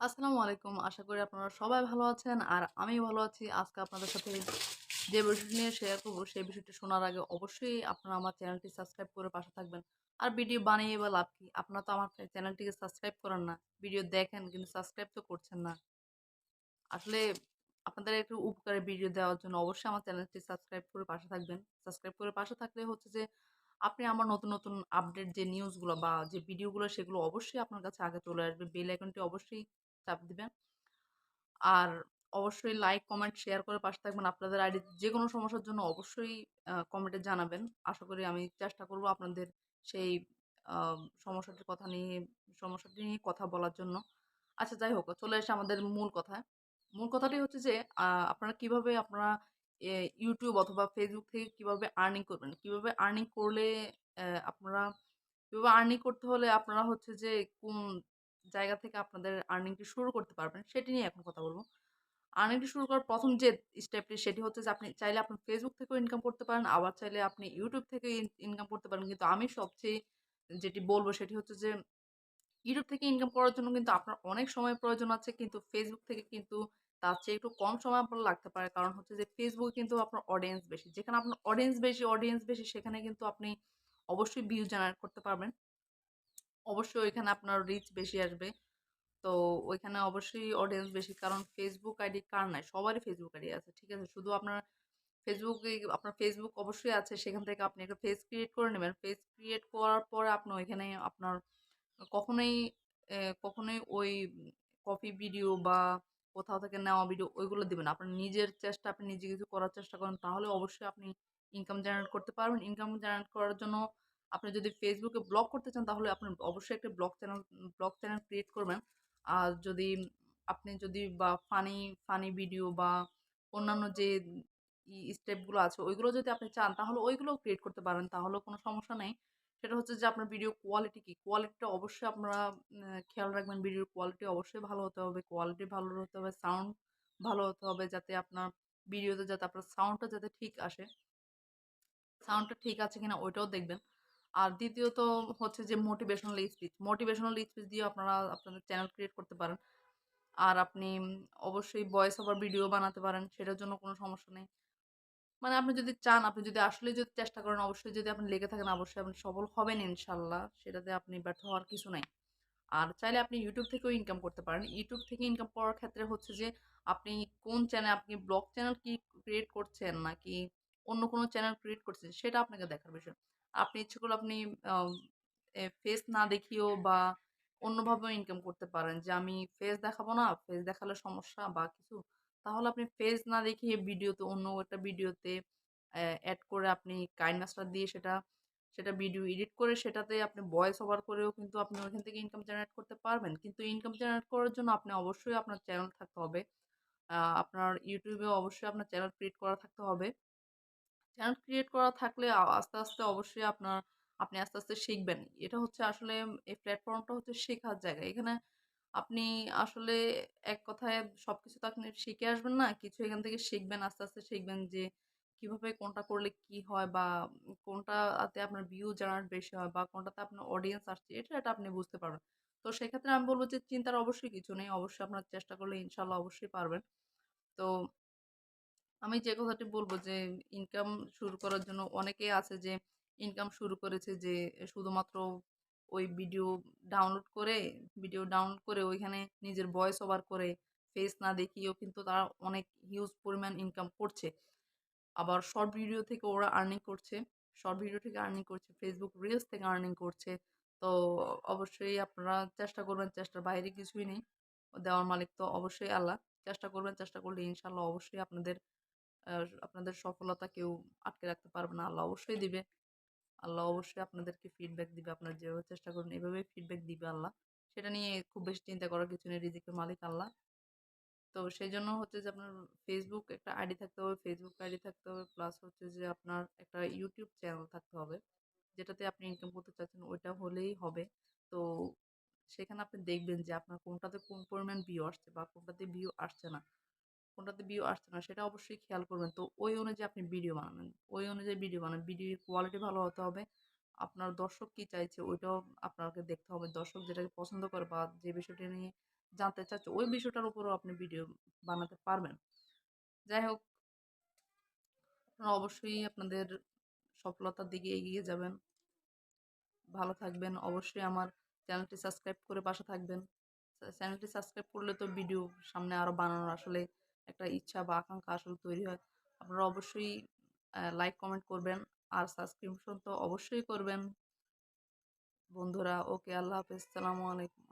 আসসালামু আলাইকুম। আশা করি আপনারা সবাই ভালো আছেন। আর আমিও ভালো আছি। আজকে আপনাদের সাথে যে বিষয়টি নিয়ে শেয়ার করব, সেই বিষয়টি শোনার আগে অবশ্যই আপনারা আমার চ্যানেলটি সাবস্ক্রাইব করে পাশে থাকবেন। আর ভিডিও বানিয়ে বা লাভ কি? আপনারা তো আমার চ্যানেলটিকে সাবস্ক্রাইব করেন না। ভিডিও দেখেন কিন্তু সাবস্ক্রাইব তো করছেন না। আসলে আপনাদের একটু উপকারে ভিডিও দেওয়ার জন্য অবশ্যই আমার চ্যানেলটি সাবস্ক্রাইব করে পাশে থাকবেন। সাবস্ক্রাইব করে পাশে থাকলে হচ্ছে যে আপনি আমার নতুন, নতুন আপডেট যে নিউজগুলো বা যে ভিডিওগুলো সেগুলো অবশ্যই আপনার কাছে আগে চলে আসবে। বেল আইকনটি অবশ্যই চাপ দিবেন। আর অবশ্যই লাইক, কমেন্ট, শেয়ার করে পাশে থাকবেন। আপনাদের আইডি যেকোনো সমস্যার জন্য অবশ্যই কমেন্টে জানাবেন। আশা করি আমি চেষ্টা করব আপনাদের সেই আ সমস্যাটির কথা নিয়ে সমস্যাটি নিয়ে কথা বলার জন্য। আচ্ছা যাই হোক, চলে আসি আমাদের মূল কথায়। মূল কথাটি হচ্ছে যে আপনারা কিভাবে আপনারা এ YouTube অথবা Facebook থেকে কিভাবে আর্নিং করবেন? কিভাবে আর্নিং করলে আপনারা কিভাবে আর্নিং করতে হলে আপনারা হচ্ছে যে কোন জায়গা থেকে আপনাদের আর্নিংটি শুরু করতে পারবেন সেটি নিয়ে এখন কথা বলব। আর্নিংটি শুরু করার ১ম যে স্টেপটি সেটি হচ্ছে যে আপনি চাইলে আপনি Facebook থেকেও ইনকাম করতে পারেন, আবার চাইলে আপনি YouTube থেকে ইনকাম করতে পারেন। কিন্তু আমি সবচেয়ে যেটি বলব সেটি হচ্ছে যে YouTube থেকে ইনকাম করার জন্য কিন্তু আপনার অনেক সময় প্রয়োজন আছে। কিন্তু Facebook থেকে কিন্তু তার চেয়ে একটু কম সময় আপনার লাগতে পারে। কারণ হচ্ছে যে Facebook এ কিন্তু আপনার অডিয়েন্স বেশি। যেখানে আপনার অডিয়েন্স বেশি সেখানে কিন্তু আপনি অবশ্যই ভিউ জেনারেট করতে পারবেন। অবশ্যই ওইখানে আপনার রিচ বেশি আসবে। তো ওইখানে অবশ্যই অডিয়েন্স বেশি। কারণ Facebook আইডি কার নাই? সবারই Facebook আইডি আছে। ঠিক আছে? শুধু আপনার Facebook অবশ্যই আছে। সেখান থেকে আপনি একটা পেজ ক্রিয়েট করে নিবেন। পেজ ক্রিয়েট করার পরে আপনি ওইখানে আপনার কখনোই কখনোই ওই কপি ভিডিও বা কোথাও থেকে নেওয়া ভিডিও ওইগুলো দিবেন না। আপনার নিজের চেষ্টা আপনি নিজে কিছু করার চেষ্টা করেন তাহলে অবশ্যই আপনি ইনকাম জেনারেট করতে পারবেন। ইনকাম জেনারেট করার জন্য আপনি যদি Facebook এ ব্লগ করতে চান তাহলে আপনার অবশ্যই একটা ব্লগ চ্যানেল ক্রিয়েট করবেন। আর আপনি যদি বা ফানি ভিডিও বা অন্যান্য যে স্টেপ গুলো আছে ওইগুলো যদি আপনি চান তাহলে ওইগুলোও ক্রিয়েট করতে পারেন। তাহলেও কোনো সমস্যা নেই। সেটা হচ্ছে যে আপনার ভিডিও কোয়ালিটি কি? কোয়ালিটিটা অবশ্যই আপনারা খেয়াল রাখবেন। ভিডিওর কোয়ালিটি অবশ্যই ভালো হতে হবে। কোয়ালিটি ভালো হতে হবে, সাউন্ড ভালো হতে হবে যাতে আপনার ভিডিওতে যাতে আপনার সাউন্ডটা যাতে ঠিক আসে। সাউন্ডটা ঠিক আছে কিনা ওইটাও দেখবেন। আর দ্বিতীয়ত হচ্ছে যে মোটিভেশনাল স্পিচ। মোটিভেশনাল স্পিচ দিয়েও আপনারা আপনাদের চ্যানেল ক্রিয়েট করতে পারেন। আর আপনি অবশ্যই ভয়েস ওভার ভিডিও বানাতে পারেন। সেটার জন্য কোনো সমস্যা নেই। মানে আপনি যদি চান, আপনি যদি আসলেই যদি চেষ্টা করেন, অবশ্যই যদি আপনি লেগে থাকেন, অবশ্যই আপনি সফল হবেন ইনশাআল্লাহ। সেটাতে আপনি ব্যর্থ হওয়ার কিছু নাই। আর চাইলে আপনি YouTube থেকেও ইনকাম করতে পারেন। YouTube থেকে ইনকাম করার ক্ষেত্রে হচ্ছে যে আপনি কোন চ্যানেল আপনি ব্লগ চ্যানেল কি ক্রিয়েট করছেন নাকি অন্য কোনো চ্যানেল ক্রিয়েট করছেন সেটা আপনাকে দেখার বিষয়। আপনি ইচ্ছে করলে আপনি আম ফেস না দেখিয়েও বা অন্যভাবেও ইনকাম করতে পারেন যে আমি ফেস দেখাবো না, ফেস দেখালে সমস্যা বা কিছু। তাহলে আপনি ফেস না দেখিয়ে ভিডিওতে অন্য একটা ভিডিওতে এড করে আপনি কাইন্ড মাস্টার দিয়ে সেটা ভিডিও এডিট করে সেটাতে আপনি ভয়েস ওভার করেও কিন্তু আপনি ওইখান থেকে ইনকাম জেনারেট করতে পারবেন। কিন্তু ইনকাম জেনারেট করার জন্য আপনি অবশ্যই আপনার চ্যানেল থাকতে হবে। আপনার YouTube এ অবশ্যই আপনার চ্যানেল ক্রিয়েট করা থাকতে হবে। চ্যানেল ক্রিয়েট করা থাকলে আস্তে, আস্তে অবশ্যই আপনি আস্তে, আস্তে শিখবেন। এটা হচ্ছে আসলে এই প্ল্যাটফর্মটা হচ্ছে শেখার জায়গা। এখানে আপনি আসলে এক কথায় সবকিছু তো আপনি শিখে আসবেন না। কিছু এখান থেকে শিখবেন, আস্তে, আস্তে শিখবেন যে কিভাবে কোনটা করলে কি হয় বা কোনটাতে আপনার ভিউ জেনারেট বেশি হয় বা কোনটাতে আপনার অডিয়েন্স আসছে এটা আপনি বুঝতে পারবেন। তো সেক্ষেত্রে আমি বলব যে চিন্তার অবশ্যই কিছু নেই। অবশ্যই আপনার চেষ্টা করলে ইনশাআল্লাহ অবশ্যই পারবেন। তো আমি যে কথাটি বলব যে ইনকাম শুরু করার জন্য অনেকেই আছে যে ইনকাম শুরু করেছে যে শুধুমাত্র ওই ভিডিও ডাউনলোড করে ওইখানে নিজের ভয়েস ওভার করে ফেস না দেখিয়েও কিন্তু তারা অনেক হিউজ পরিমাণ ইনকাম করছে। আবার শর্ট ভিডিও থেকে ওরা আর্নিং করছে। শর্ট ভিডিও থেকে আর্নিং করছে, Facebook রিলস থেকে আর্নিং করছে। তো অবশ্যই আপনারা চেষ্টা করবেন, চেষ্টার বাইরে কিছুই নেই। দেওয়ার মালিক তো অবশ্যই আল্লাহ। চেষ্টা করবেন, চেষ্টা করলে ইনশাআল্লাহ অবশ্যই আপনাদের সফলতা কেউ আটকে রাখতে পারবে না। আল্লাহ অবশ্যই দিবে। আল্লাহ অবশ্যই আপনাদেরকে ফিডব্যাক দিবে। আপনারা যেভাবে চেষ্টা করবেন এভাবেই ফিডব্যাক দিবে আল্লাহ। সেটা নিয়ে খুব বেশি চিন্তা করার কিছু নেই। রিজিকের মালিক আল্লাহ। তো সেজন্য হচ্ছে যে আপনার Facebook একটা আইডি থাকতে হবে, Facebook আইডি থাকতে হবে। প্লাস হচ্ছে যে আপনার একটা YouTube চ্যানেল থাকতে হবে। যেটাতে আপনি ইনকাম করতে চাচ্ছেন ওইটা হলেই হবে। তো সেখানে আপনি দেখবেন যে আপনার কোনটাতে কোন পরিমাণ ভিউ আসছে বা কোনটাতে ভিউ আসছে না সেটা অবশ্যই খেয়াল করবেন। তো ওই অনুযায়ী আপনি ভিডিও বানাবেন। ওই অনুযায়ী ভিডিও বানান। ভিডিওর কোয়ালিটি ভালো হতে হবে। আপনার দর্শক কি চাইছে ওইটাও আপনাকে দেখতে হবে। দর্শক যেটাকে পছন্দ করে বা যে বিষয়টা নিয়ে জানতে চাচ্ছে ওই বিষয়টার উপরও আপনি ভিডিও বানাতে পারবেন। যাই হোক, আপনারা অবশ্যই আপনাদের সফলতার দিকে এগিয়ে যাবেন। ভালো থাকবেন। অবশ্যই আমার চ্যানেলটি সাবস্ক্রাইব করে পাশে থাকবেন। চ্যানেলটি সাবস্ক্রাইব করলে তো ভিডিও সামনে আরো বানানোর আসলে একটা ইচ্ছা বা আকাঙ্ক্ষা আসলে তৈরি হয়। আপনারা অবশ্যই লাইক, কমেন্ট করবেন। আর সাবস্ক্রিপশন তো অবশ্যই করবেন বন্ধুরা। ওকে, আল্লাহ হাফেজ। সালামু আলাইকুম।